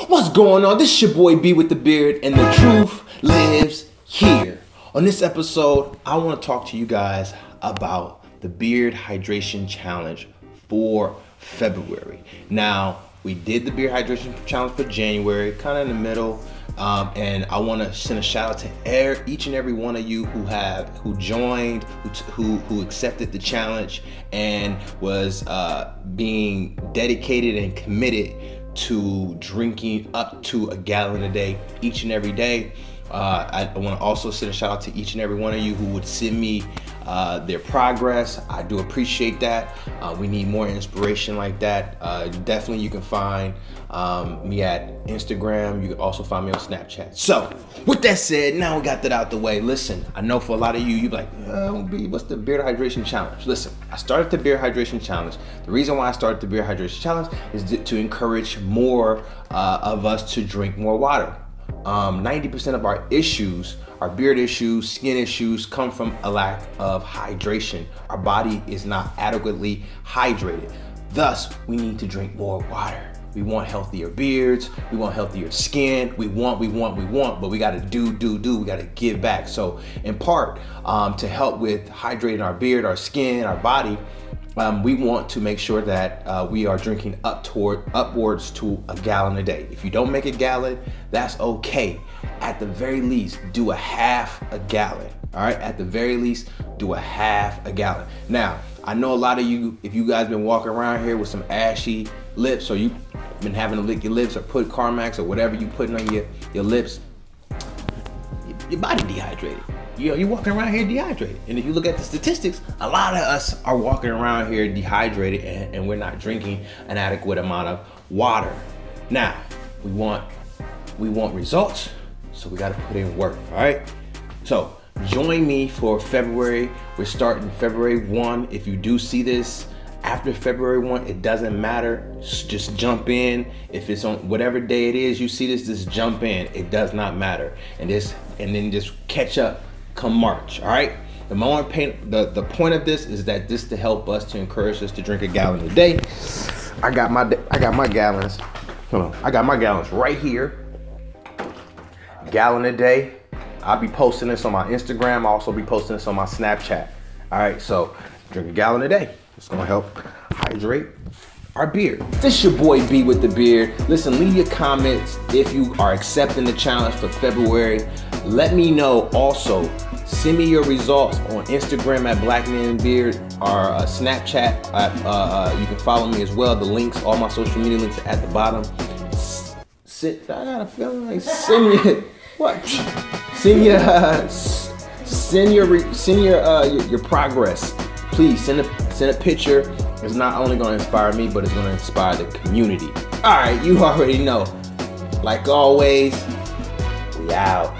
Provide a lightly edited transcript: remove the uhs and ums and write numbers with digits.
What's going on? This is your boy B with the beard, and the truth lives here. On this episode, I want to talk to you guys about the Beard Hydration Challenge for February. Now, we did the Beard Hydration Challenge for January, kind of in the middle, and I want to send a shout out to each and every one of you who joined, who accepted the challenge, and was being dedicated and committed to drinking up to a gallon a day, each and every day. I want to also send a shout out to each and every one of you who would send me their progress. I do appreciate that. We need more inspiration like that. Definitely you can find me at Instagram. You can also find me on Snapchat. So with that said, now we got that out the way. Listen, I know for a lot of you, you're like, what's the Beard Hydration Challenge? Listen, I started the Beard Hydration Challenge. The reason why I started the Beard Hydration Challenge is to encourage more of us to drink more water. 90% of our issues, our beard issues, skin issues, come from a lack of hydration. Our body is not adequately hydrated. Thus, we need to drink more water. We want healthier beards, we want healthier skin, we want, but we gotta do, we gotta give back. So in part, to help with hydrating our beard, our skin, our body, we want to make sure that we are drinking upwards to a gallon a day. If you don't make a gallon, that's okay. At the very least, do a half a gallon. All right, at the very least, do a half a gallon. Now, I know a lot of you, if you guys been walking around here with some ashy lips, or you've been having to lick your lips or put Carmex or whatever you putting on your lips, your body dehydrated. You're walking around here dehydrated. And if you look at the statistics, a lot of us are walking around here dehydrated and we're not drinking an adequate amount of water. Now, we want results, so we gotta put in work, all right? So join me for February. We're starting February 1. If you do see this after February 1, it doesn't matter. Just jump in. If it's on whatever day it is you see this, just jump in. It does not matter. And then just catch up come March, all right? The point of this is that this to help us, to encourage us to drink a gallon a day. I got my gallons. Hold on, I got my gallons right here. Gallon a day. I'll be posting this on my Instagram. I'll also be posting this on my Snapchat. All right, so drink a gallon a day. It's gonna help hydrate our beard. This your boy B with the beard. Listen, leave your comments if you are accepting the challenge for February. Let me know also. Send me your results on Instagram at Black Man Beard or Snapchat. You can follow me as well. The links, all my social media links are at the bottom. I got a feeling like send your progress. Please send a picture. It's not only going to inspire me, but it's going to inspire the community. All right, you already know. Like always, we out.